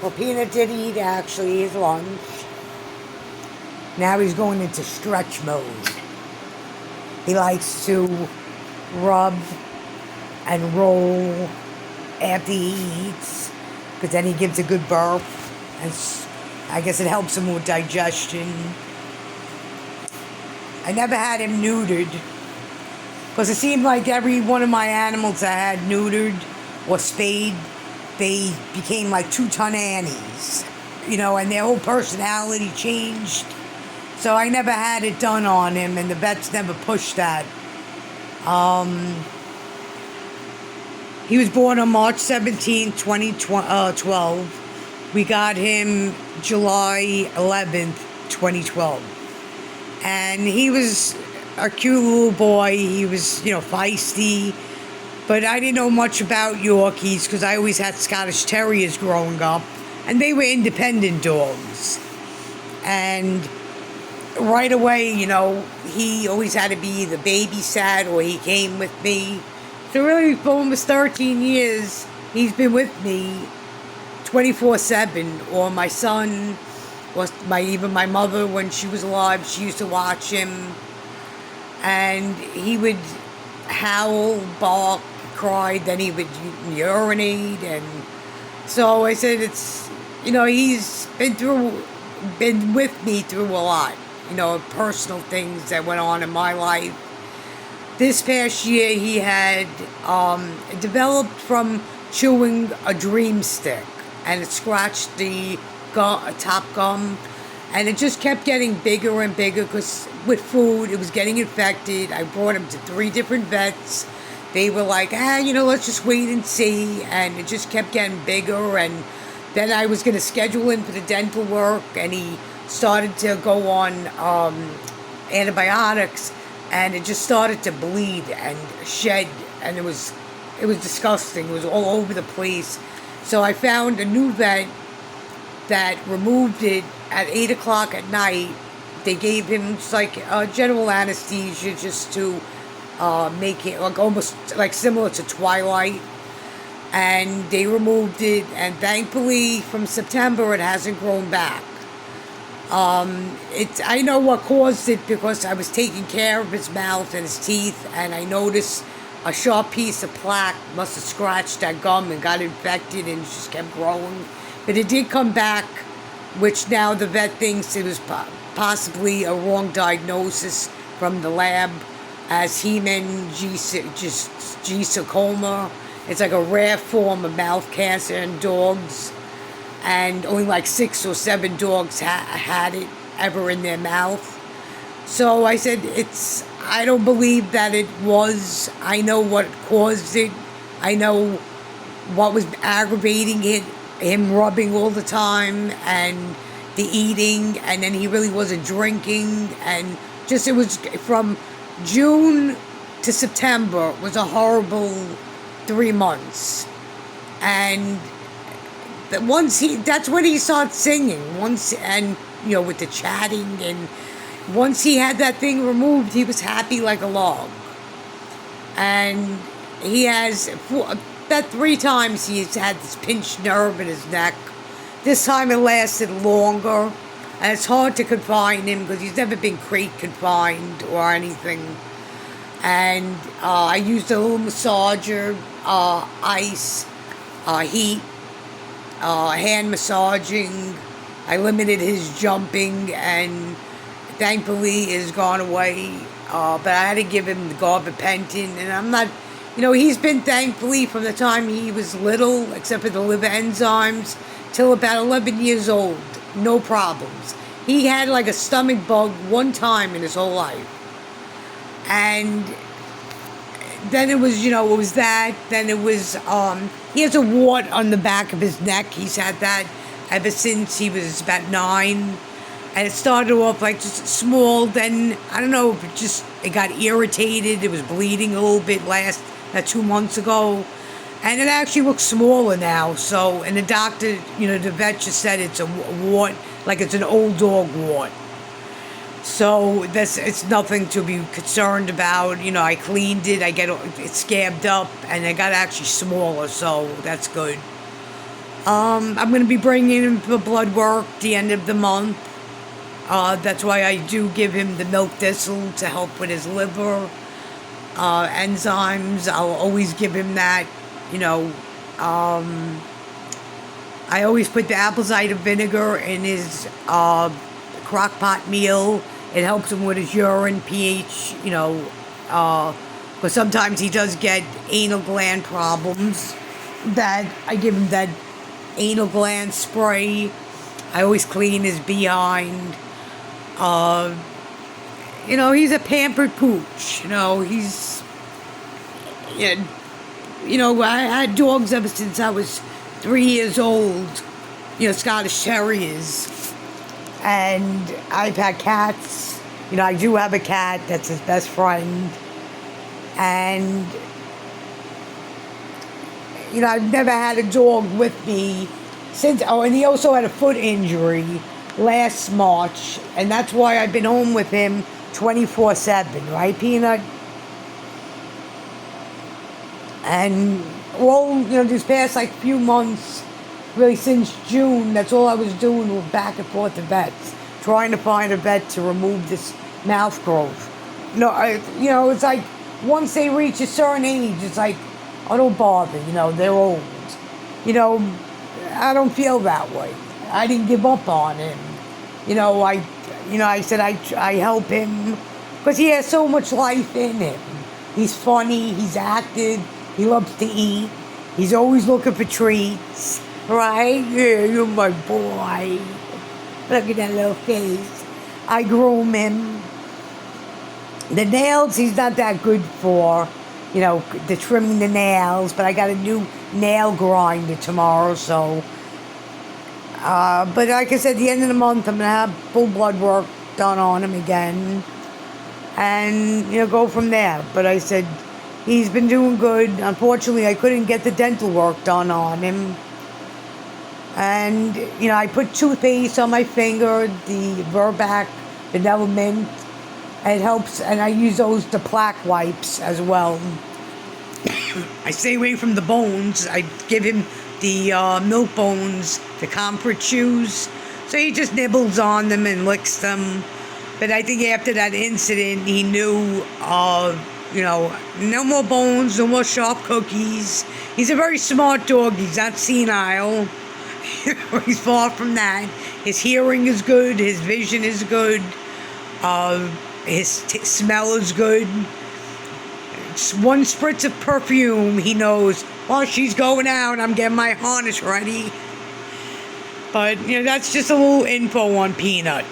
Well, Peanut did eat actually his lunch. Now he's going into stretch mode. He likes to rub and roll after he eats, because then he gives a good burp, and I guess it helps him with digestion. I never had him neutered, because it seemed like every one of my animals I had neutered or spayed, they became like 2-ton Annies, and their whole personality changed. So I never had it done on him, and the vets never pushed that. He was born on March 17th, 2012. We got him July 11th, 2012. And he was a cute little boy. He was, feisty. But I didn't know much about Yorkies because I always had Scottish Terriers growing up. And they were independent dogs. And right away, he always had to be either babysat or he came with me. So really, for almost 13 years, he's been with me 24/7. Or my son, or even my mother, when she was alive, she used to watch him. And he would howl, bark, cry, then he would urinate. And so I said, he's been with me through a lot, personal things that went on in my life. This past year, he had developed from chewing a dream stick, and it scratched the top gum, and it just kept getting bigger and bigger because with food, it was getting infected. I brought him to 3 different vets. They were like, let's just wait and see, and it just kept getting bigger, and then I was going to schedule him for the dental work, and he started to go on antibiotics, and it just started to bleed and shed, and it was disgusting. It was all over the place. So I found a new vet that removed it at 8 o'clock at night. They gave him like general anesthesia just to make it like almost like similar to Twilight. And they removed it, and thankfully from September it hasn't grown back. I know what caused it because I was taking care of his mouth and his teeth, and I noticed a sharp piece of plaque must have scratched that gum and got infected, and it just kept growing. But it did come back, which now the vet thinks it was possibly a wrong diagnosis from the lab as hemangiosarcoma. It's like a rare form of mouth cancer in dogs. And only like 6 or 7 dogs had it ever in their mouth. So I said, I don't believe that it was. I know what caused it. I know what was aggravating it. Him rubbing all the time and the eating. And then he really wasn't drinking. And just, it was from June to September was a horrible 3 months. And that's when he started singing. With the chatting, and once he had that thing removed, he was happy like a log. And he has, that 3 times he's had this pinched nerve in his neck. This time it lasted longer, and it's hard to confine him because he's never been crate confined or anything. And I used a little massager, ice, heat, hand massaging. I limited his jumping, and thankfully it has gone away. But I had to give him the gabapentin, and I'm not, he's been thankfully from the time he was little, except for the liver enzymes, till about 11 years old, no problems. He had like a stomach bug 1 time in his whole life. And then it was, it was that. Then it was, he has a wart on the back of his neck. He's had that ever since he was about 9. And it started off like just small. Then, I don't know, it got irritated. It was bleeding a little bit 2 months ago. And it actually looks smaller now. So, and the doctor, the vet just said it's a wart, like it's an old dog wart. So it's nothing to be concerned about. I cleaned it. It scabbed up, and it got actually smaller, so that's good. I'm going to be bringing him for blood work the end of the month. That's why I do give him the milk thistle to help with his liver enzymes. I'll always give him that. You know, I always put the apple cider vinegar in his crock pot meal. It helps him with his urine pH, you know, because sometimes he does get anal gland problems. That I give him that anal gland spray. I always clean his behind. You know, he's a pampered pooch. You know, he's, yeah, you know, I had dogs ever since I was 3 years old. You know, Scottish Terriers. And I've had cats. You know, I do have a cat that's his best friend. And, you know, I've never had a dog with me since. Oh, and he also had a foot injury last March. And that's why I've been home with him 24/7, right, Peanut? And, well, you know, these past, like, few months, really since June, that's all I was doing was back and forth to vets, trying to find a vet to remove this mouth growth. You know, it's like, once they reach a certain age, it's like, oh, don't bother, you know, they're old. You know, I don't feel that way. I didn't give up on him. You know, I said I help him, because he has so much life in him. He's funny, he's active, he loves to eat, he's always looking for treats. Right? Yeah, you're my boy. Look at that little face. I groom him. The nails, he's not that good for, you know, the trimming the nails, but I got a new nail grinder tomorrow, so. But like I said, at the end of the month, I'm going to have full blood work done on him again. And, you know, go from there. But I said, he's been doing good. Unfortunately, I couldn't get the dental work done on him. And, you know, I put toothpaste on my finger, the Verbac Vanilla Mint. It helps, and I use those, the plaque wipes as well. I stay away from the bones. I give him the milk bones, the comfort chews. So he just nibbles on them and licks them. But I think after that incident, he knew, you know, no more bones, no more sharp cookies. He's a very smart dog. He's not senile. He's far from that. His hearing is good. His vision is good. His smell is good. Just one spritz of perfume, he knows, well, she's going out. I'm getting my harness ready. But, you know, that's just a little info on Peanut.